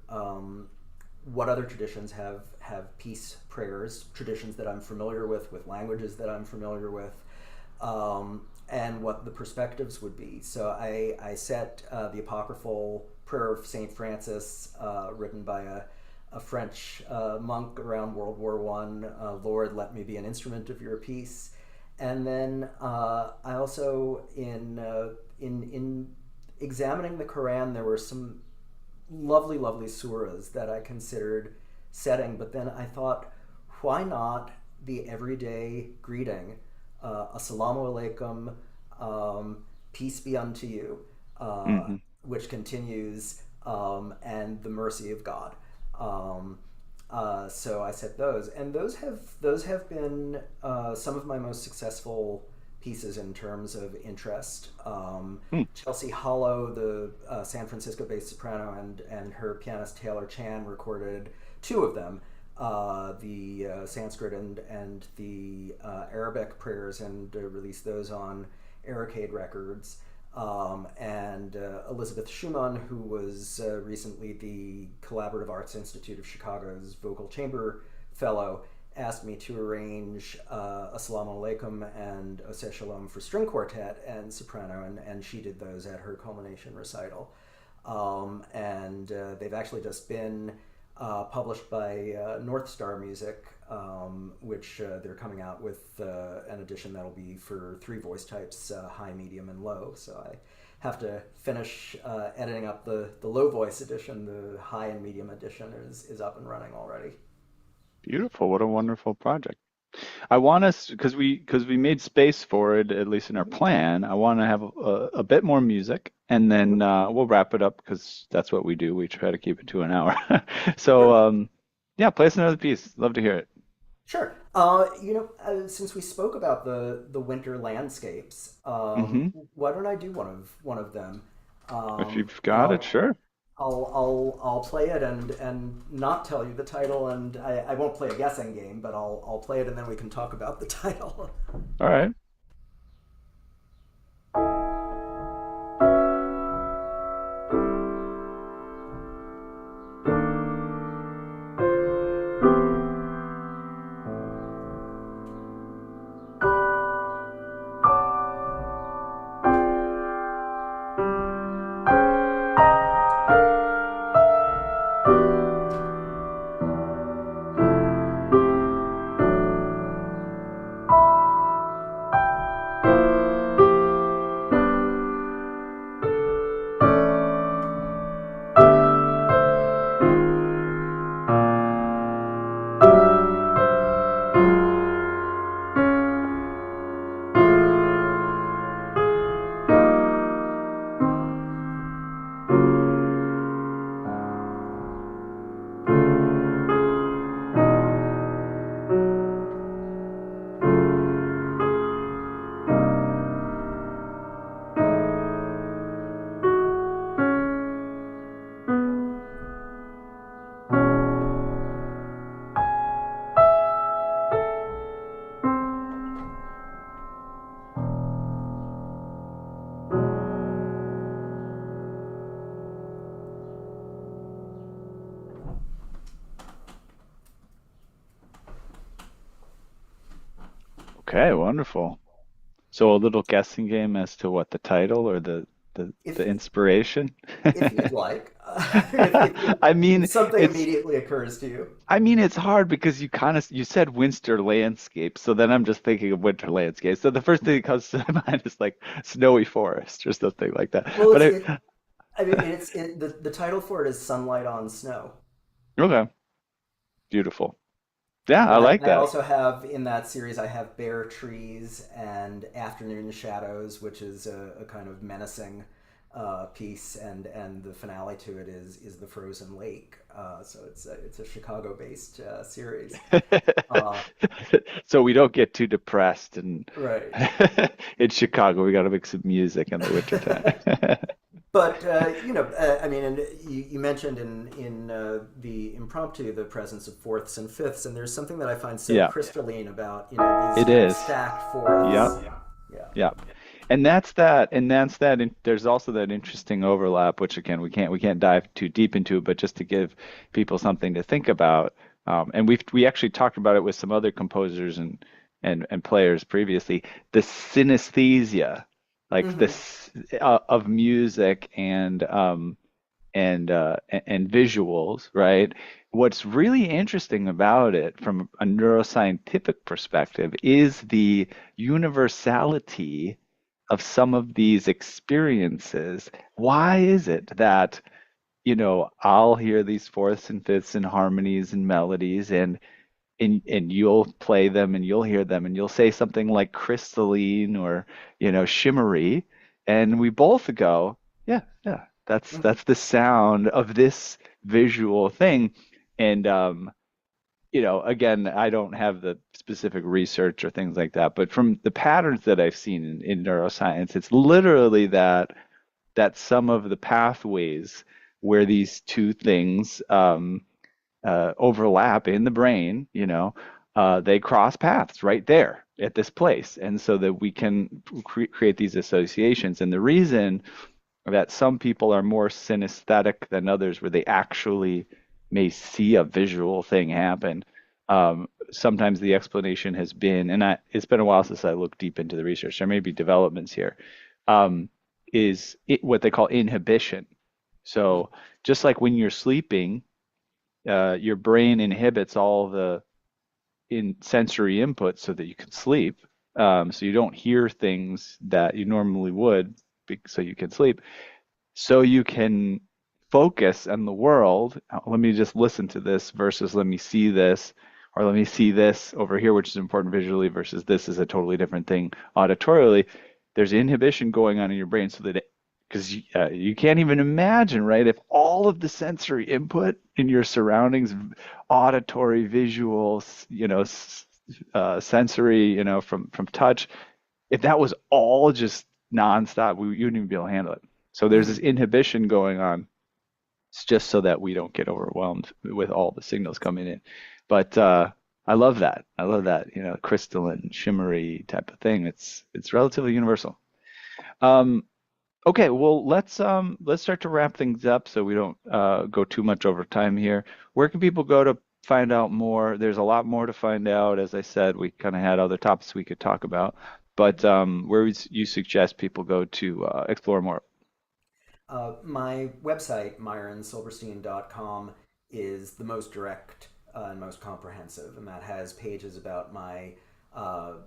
traditions have peace prayers, traditions that I'm familiar with languages that I'm familiar with, and what the perspectives would be. So I set the apocryphal prayer of Saint Francis, written by a French monk around World War One. Lord, let me be an instrument of your peace. And then I also, in examining the Quran, there were some lovely, lovely surahs that I considered setting, but then I thought, why not the everyday greeting, Assalamu alaikum, peace be unto you, Hmm. which continues, and the mercy of God. Um, So I set those, and those have been some of my most successful pieces in terms of interest. Hmm. Chelsea Hollow, the San Francisco-based soprano, and her pianist Taylor Chan recorded two of them, the Sanskrit and the Arabic prayers, and released those on Arcade Records. And Elizabeth Schumann, who was recently the Collaborative Arts Institute of Chicago's vocal chamber fellow, asked me to arrange Assalamu Alaikum and Oseh Shalom for string quartet and soprano, and she did those at her culmination recital. And they've actually just been published by North Star Music, which they're coming out with an edition that'll be for three voice types, high, medium, and low. So I have to finish editing up the low voice edition. The high and medium edition is up and running already. Beautiful. What a wonderful project. I want us because we made space for it, at least in our plan. I want to have a bit more music, and then we'll wrap it up because that's what we do. We try to keep it to an hour. So Sure. yeah, play us another piece. Love to hear it. Sure. Since we spoke about the winter landscapes, Hmm. why don't I do one of them? If you've And got it, sure. I'll play it and not tell you the title, and I won't play a guessing game, but I'll play it and then we can talk about the title. All right. Okay, wonderful. So a little guessing game as to what the title or the If inspiration. if you'd like, if I mean, something it's immediately occurs to you. it's hard because you said winter landscape, so then I'm just thinking of winter landscape. So the first thing that comes to mind is like snowy forest or something like that. Well, But I mean, the title for it is Sunlight on Snow. okay, beautiful. Yeah, I But like I that. also have in that series I have Bare Trees and Afternoon Shadows, which is a kind of menacing piece, and the finale to it is the Frozen Lake. So it's a Chicago based series. Uh, So we don't get too depressed and right. in Chicago we got to make some music in the wintertime. But I mean, and you mentioned in the impromptu the presence of fourths and fifths, and there's something that I find so Yeah, crystalline about these it kind of is. stacked Yep. fourths. Yeah. Yeah. And there's also that interesting overlap, which again we can't dive too deep into, but just to give people something to think about. And we actually talked about it with some other composers and players previously. The synesthesia, like Hmm. this of music and visuals, right? What's really interesting about it from a neuroscientific perspective is the universality of some of these experiences. Why is it that, I'll hear these fourths and fifths and harmonies and melodies and you'll play them and you'll hear them and you'll say something like crystalline or shimmery, and we both go, yeah, yeah, that's Hmm. the sound of this visual thing. And again, I don't have the specific research or things like that, but from the patterns that I've seen in neuroscience, it's literally that some of the pathways where these two things overlap in the brain, they cross paths right there at this place, and so that we can create these associations. And the reason that some people are more synesthetic than others, where they actually may see a visual thing happen. Sometimes the explanation has been, and it's been a while since I looked deep into the research. There may be developments here. Um, what they call inhibition. So just like when you're sleeping, your brain inhibits all the in sensory input so that you can sleep. So you don't hear things that you normally would, so you can sleep, so you can focus on the world. Let me just listen to this versus let me see this, or let me see this over here, which is important visually, versus this is a totally different thing auditorially. There's inhibition going on in your brain so that because you can't even imagine, right? If all of the sensory input in your surroundings, auditory, visual, sensory, from touch, if that was all just nonstop, you wouldn't even be able to handle it. So there's this inhibition going on. It's just so that we don't get overwhelmed with all the signals coming in. But I love that. I love that, crystalline, shimmery type of thing. It's relatively universal. Um, okay, well let's start to wrap things up so we don't go too much over time here. Where can people go to find out more? There's a lot more to find out. As I said, we kind of had other topics we could talk about, but where would you suggest people go to explore more? My website, myronsilberstein.com, is the most direct and most comprehensive, and that has pages about my uh,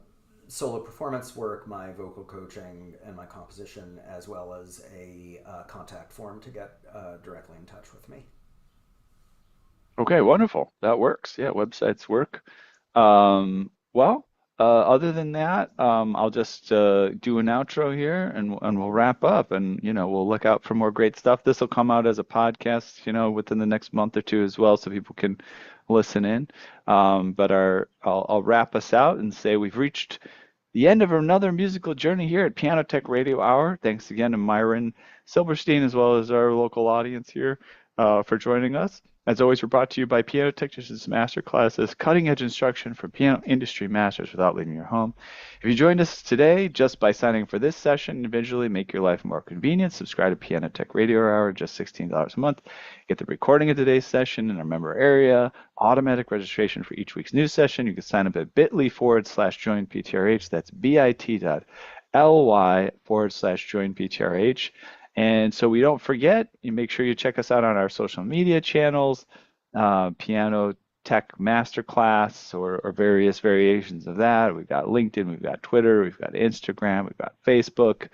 solo performance work, my vocal coaching, and my composition, as well as a contact form to get directly in touch with me. Okay, wonderful. That works. Yeah, websites work. Well, other than that, I'll just do an outro here and we'll wrap up and we'll look out for more great stuff. This will come out as a podcast, within the next month or two as well, so people can listen in. But I'll wrap us out and say we've reached the end of another musical journey here at Piano Tech Radio Hour. Thanks again to Myron Silberstein as well as our local audience here for joining us. As always, we're brought to you by Piano Technicians Masterclasses, cutting-edge instruction for piano industry masters without leaving your home. If you joined us today just by signing for this session, individually make your life more convenient. Subscribe to Piano Tech Radio Hour, just $16 a month. Get the recording of today's session in our member area, automatic registration for each week's news session. You can sign up at bit.ly/join PTRH. That's bit.ly/join PTRH. And so we don't forget, you make sure you check us out on our social media channels, Piano Tech Masterclass or various variations of that. We've got LinkedIn, we've got Twitter, we've got Instagram, we've got Facebook.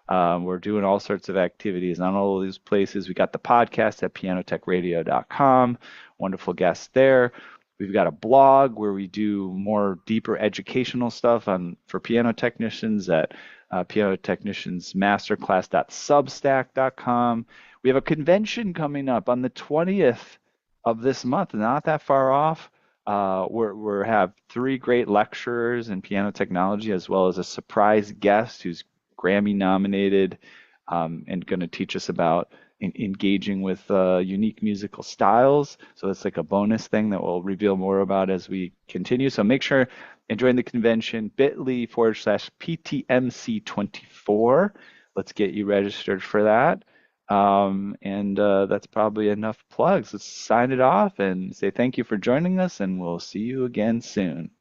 We're doing all sorts of activities on all of these places. We got the podcast at pianotechradio.com. Wonderful guests there. We've got a blog where we do more deeper educational stuff for piano technicians at pianotechniciansmasterclass.substack.com. We have a convention coming up on the 20th of this month, not that far off. We have three great lecturers in piano technology, as well as a surprise guest who's Grammy nominated and going to teach us about engaging with unique musical styles. So it's like a bonus thing that we'll reveal more about as we continue. So make sure and join the convention, bit.ly/PTMC24. Let's get you registered for that. And that's probably enough plugs. Let's sign it off and say thank you for joining us, and we'll see you again soon.